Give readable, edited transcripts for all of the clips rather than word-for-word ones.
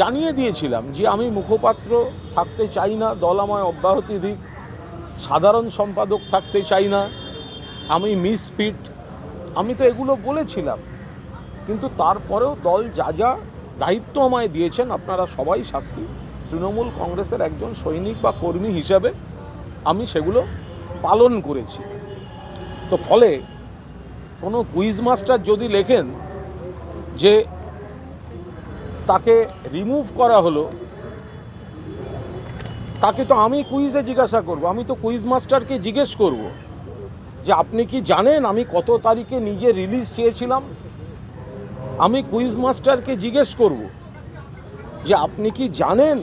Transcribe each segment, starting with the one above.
জানিয়ে দিয়েছিলাম যে আমি মুখপাত্র থাকতে চাই না, দল আমায় অব্যাহতি দিক, সাধারণ সম্পাদক থাকতে চাই না, আমি মিসফিট, আমি তো এগুলো বলেছিলাম। কিন্তু তারপরেও দল যা যা দায়িত্ব আমায় দিয়েছেন আপনারা সবাই সাক্ষী, তৃণমূল কংগ্রেসের একজন সৈনিক বা কর্মী হিসাবে আমি সেগুলো পালন করেছি। তো ফলে কোনো কুইজ মাস্টার যদি লেখেন যে তাকে রিমুভ করা হলো, তাকে তো আমি কুইজে জিজ্ঞাসা করব, আমি তো কুইজ মাস্টারকে জিজ্ঞেস করব যে আপনি কি জানেন আমি কত তারিখে নিজে রিলিজ চেয়েছিলাম। আমি কুইজ মাস্টারকে জিজ্ঞেস করব যে আপনি কি জানেন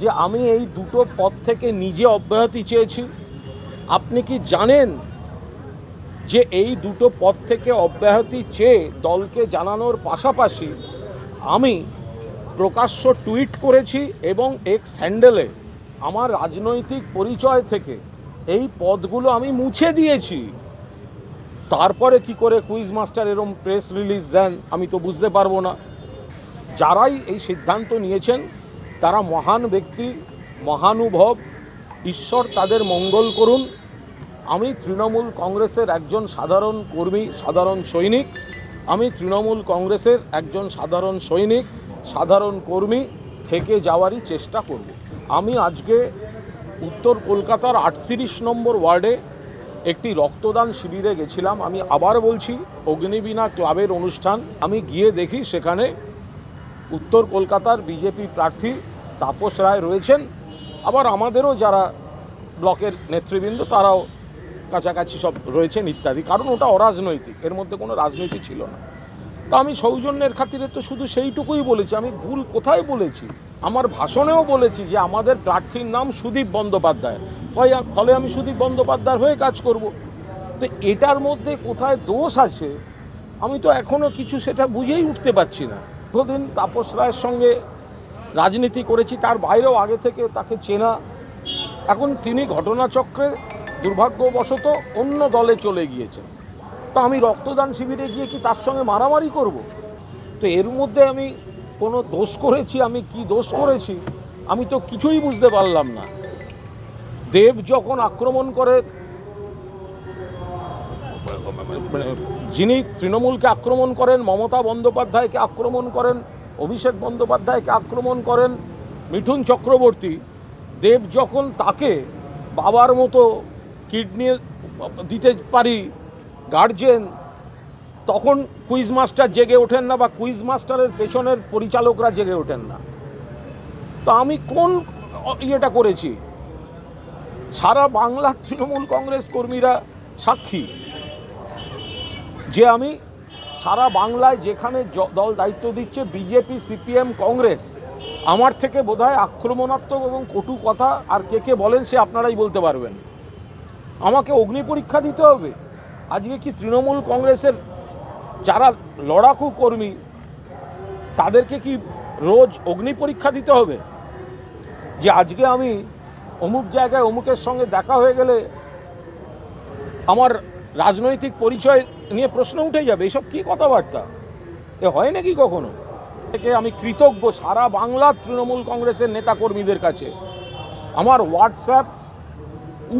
যে আমি এই দুটো পদ থেকে নিজে অব্যাহতি চেয়েছি। আপনি কি জানেন যে এই দুটো পদ থেকে অব্যাহতি চেয়ে দলকে জানানোর পাশাপাশি আমি প্রকাশ্য টুইট করেছি এবং এক্স হ্যান্ডেলে আমার রাজনৈতিক পরিচয় থেকে এই পদগুলো আমি মুছে দিয়েছি। তারপরে কি করে কুইজ মাস্টার এরম প্রেস রিলিজ দেন আমি তো বুঝতে পারবো না। যারাই এই সিদ্ধান্ত নিয়েছেন তারা মহান ব্যক্তি, মহানুভব, ঈশ্বর তাদের মঙ্গল করুন। আমি তৃণমূল কংগ্রেসের একজন সাধারণ কর্মী, সাধারণ সৈনিক। আমি তৃণমূল কংগ্রেসের একজন সাধারণ সৈনিক, সাধারণ কর্মী থেকে যাওয়ারই চেষ্টা করব। আমি আজকে উত্তর কলকাতার 38 নম্বর ওয়ার্ডে একটি রক্তদান শিবিরে গেছিলাম। আমি আবার বলছি, অগ্নিবীণা ক্লাবের অনুষ্ঠান। আমি গিয়ে দেখি সেখানে উত্তর কলকাতার বিজেপি প্রার্থী তাপস রায় রয়েছেন, আবার আমাদেরও যারা ব্লকের নেতৃবৃন্দ তারাও কাছাকাছি সব রয়েছেন ইত্যাদি। কারণ ওটা অরাজনৈতিক, এর মধ্যে কোনো রাজনীতি ছিল না। তা আমি সৌজন্যের খাতিরে তো শুধু সেইটুকুই বলেছি। আমি ভুল কোথায় বলেছি? আমার ভাষণেও বলেছি যে আমাদের প্রার্থীর নাম সুদীপ বন্দ্যোপাধ্যায়, ফলে আমি সুদীপ বন্দ্যোপাধ্যায়ের হয়ে কাজ করব। তো এটার মধ্যে কোথায় দোষ আছে আমি তো এখনও কিছু সেটা বুঝেই উঠতে পারছি না। দীর্ঘদিন তাপস রায়ের সঙ্গে রাজনীতি করেছি, তার বাইরেও আগে থেকে তাকে চেনা। এখন তিনি ঘটনাচক্রে দুর্ভাগ্যবশত অন্য দলে চলে গিয়েছেন। তো আমি রক্তদান শিবিরে গিয়ে কি তার সঙ্গে মারামারি করব? তো এর মধ্যে আমি কোনো দোষ করেছি, আমি কি দোষ করেছি আমি তো কিছুই বুঝতে পারলাম না। দেব যখন আক্রমণ করে, যিনি তৃণমূলকে আক্রমণ করেন, মমতা বন্দ্যোপাধ্যায়কে আক্রমণ করেন, অভিষেক বন্দ্যোপাধ্যায়কে আক্রমণ করেন মিঠুন চক্রবর্তী, দেব যখন তাকে বাবার মতো কিডনি দিতে পারি গার্জেন, তখন কুইজ মাস্টার জেগে ওঠেন না বা কুইজ মাস্টারের পেছনের পরিচালকরা জেগে ওঠেন না। তো আমি কোন ইয়েটা করেছি? সারা বাংলার তৃণমূল কংগ্রেস কর্মীরা সাক্ষী যে আমি সারা বাংলায় যেখানে দল দায়িত্ব দিচ্ছে, বিজেপি, সিপিএম, কংগ্রেস, আমার থেকে বোধহয় আক্রমণাত্মক এবং কটু কথা আর কে কে বলেন সে আপনারাই বলতে পারবেন। আমাকে অগ্নি পরীক্ষা দিতে হবে? আজকে কি তৃণমূল কংগ্রেসের যারা লড়াকু কর্মী তাদেরকে কি রোজ অগ্নি পরীক্ষা দিতে হবে? যে আজকে আমি অমুক জায়গায় অমুকের সঙ্গে দেখা হয়ে গেলে আমার রাজনৈতিক পরিচয় নিয়ে প্রশ্ন উঠে যাবে? এসব কি কথাবার্তা? এ হয় নাকি কখনো? থেকে আমি কৃতজ্ঞ সারা বাংলার তৃণমূল কংগ্রেসের নেতাকর্মীদের কাছে। আমার হোয়াটসঅ্যাপ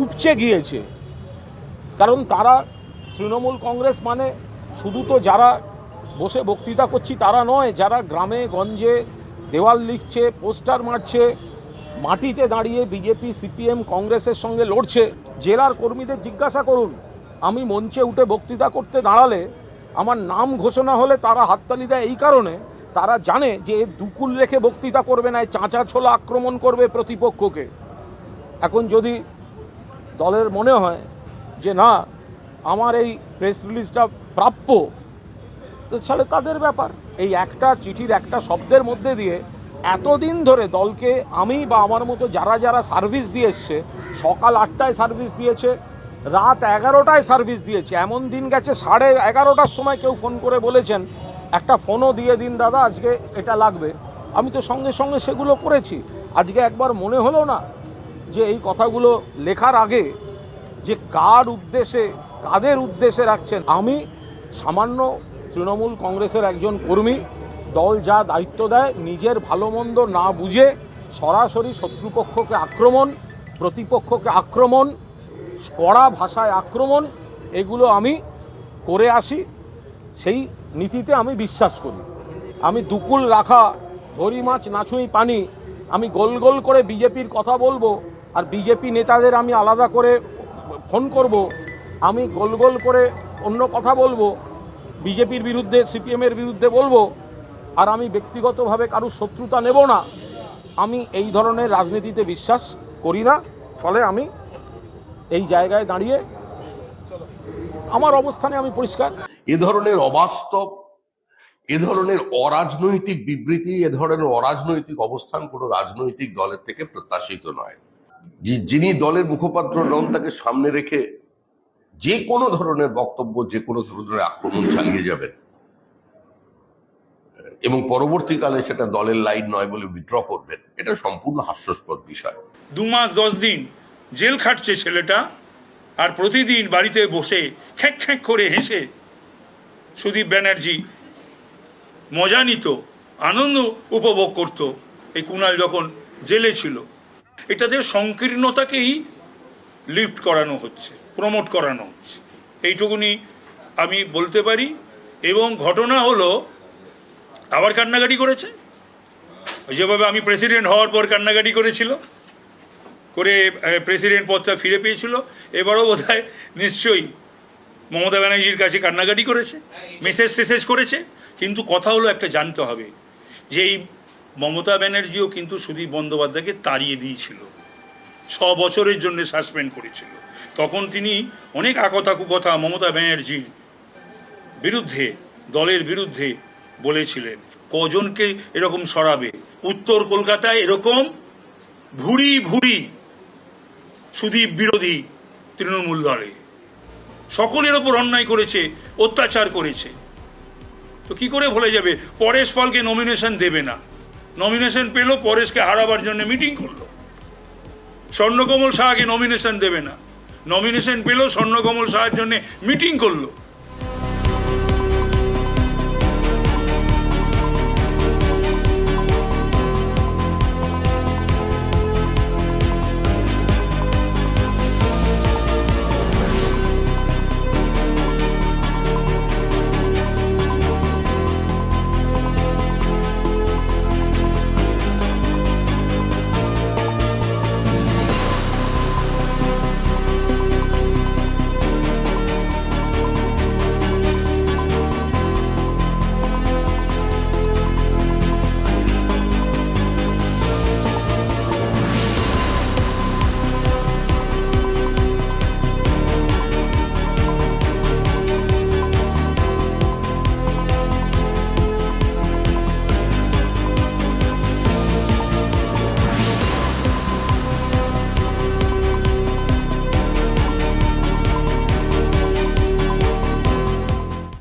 উপচে গিয়েছে, কারণ তারা তৃণমূল কংগ্রেস মানে শুধু তো যারা বসে বক্তৃতা করছি তারা নয়, যারা গ্রামে গঞ্জে দেওয়াল লিখছে, পোস্টার মারছে, মাটিতে দাঁড়িয়ে বিজেপি, সিপিএম, কংগ্রেসের সঙ্গে লড়ছে। জেলার কর্মীদের জিজ্ঞাসা করুন, আমি মঞ্চে উঠে বক্তৃতা করতে দাঁড়ালে আমার নাম ঘোষণা হলে তারা হাততালি দেয় এই কারণে, তারা জানে যে দুকুল রেখে বক্তৃতা করবে না, চাঁচা ছোলা আক্রমণ করবে প্রতিপক্ষকে। এখন যদি দলের মনে হয় যে না আমার এই প্রেস রিলিজটা প্রাপ্য, তো তাহলে তাদের ব্যাপার। এই একটা চিঠির একটা শব্দের মধ্যে দিয়ে এতদিন ধরে দলকে আমি বা আমার মতো যারা যারা সার্ভিস দিয়ে এসছে, সকাল 8টায় সার্ভিস দিয়েছে, রাত 11টায় সার্ভিস দিয়েছে, এমন দিন গেছে 11:30টার সময় কেউ ফোন করে বলেছেন একটা ফোনও দিয়ে দিন দাদা আজকে এটা লাগবে। আমি তো সঙ্গে সঙ্গে সেগুলো করেছি। আজকে একবার মনে হলো না যে এই কথাগুলো লেখার আগে যে কার উদ্দেশ্যে, কাদের উদ্দেশ্যে রাখছেন? আমি সামান্য তৃণমূল কংগ্রেসের একজন কর্মী, দল যা দায়িত্ব দেয় নিজের ভালো মন্দ না বুঝে সরাসরি শত্রুপক্ষকে আক্রমণ, প্রতিপক্ষকে আক্রমণ, কড়া ভাষায় আক্রমণ, এগুলো আমি করে আসি। সেই নীতিতে আমি বিশ্বাস করি। আমি দুকুল রাখা, ধরি মাছ নাছুই পানি, আমি গোল গোল করে বিজেপির কথা বলবো আর বিজেপি নেতাদের আমি আলাদা করে ফোন করব, আমি গোল গোল করে অন্য কথা বলবো, বিজেপির বিরুদ্ধে সিপিএমের বিরুদ্ধে বলবো, আর আমি ব্যক্তিগতভাবে কারুর শত্রুতা নেব না। আমি এই ধরনের রাজনীতিতে বিশ্বাস করি না। ফলে আমি এই জায়গায় দাঁড়িয়ে আমার অবস্থানে আমি পরিষ্কার। এ ধরনের অবাস্তব, এ ধরনের অরাজনৈতিক বিবৃতি, এ ধরনের অরাজনৈতিক অবস্থান কোনো রাজনৈতিক দলের থেকে প্রত্যাশিত নয়। যিনি দলের মুখপাত্র নন তাকে সামনে রেখে যে কোনো ধরনের বক্তব্য, যে কোনো ধরনের আক্রমণ চালিয়ে যাবেন এবং পরবর্তীকালে সেটা দলের লাইন নয় বলে উইথড্র করবেন, এটা সম্পূর্ণ হাস্যাস্পদ বিষয়। 2 মাস 10 দিন জেল খাটছে ছেলেটা, আর প্রতিদিন বাড়িতে বসে খ্যাঁক খ্যাঁক করে হেসে সুদীপ ব্যানার্জি মজা নিত, আনন্দ উপভোগ করত এই কুণাল যখন জেলে ছিল। এটাদের সংকীর্ণতাকেই লিফট করানো হচ্ছে, প্রমোট করানো হচ্ছে, এইটুকুনি আমি বলতে পারি। এবং ঘটনা হলো আবার কান্নাকাটি করেছে, যেভাবে আমি প্রেসিডেন্ট হওয়ার পর কান্নাকাটি করেছিল, করে প্রেসিডেন্ট পদটা ফিরে পেয়েছিল, এবারও বোধহয় নিশ্চয়ই মমতা ব্যানার্জির কাছে কান্নাকাটি করেছে, মেসেজ করেছে। কিন্তু কথা হলো একটা জানতে হবে যে এই মমতা ব্যানার্জিও কিন্তু সুদীপ বন্দ্যোপাধ্যায়কে তাড়িয়ে দিয়েছিল, 6 বছরের জন্য সাসপেন্ড করেছিল। তখন তিনি অনেক আকথা কুকথা মমতা ব্যানার্জির বিরুদ্ধে, দলের বিরুদ্ধে বলেছিলেন। কজনকে এরকম সরাবে? উত্তর কলকাতায় এরকম ভুরি ভুরি সুদীপ বিরোধী তৃণমূল দলে সকলের ওপর অন্যায় করেছে, অত্যাচার করেছে। তো কি করে ভুলে যাবে? পরেশ পালকে নমিনেশন দেবে না, নমিনেশন পেল, পরেশকে হারাবার জন্য মিটিং করলো। স্বর্ণকমল সাহাকে নমিনেশন দেবে না, নমিনেশন পেল, স্বর্ণকমল সাহার জন্য মিটিং করলো।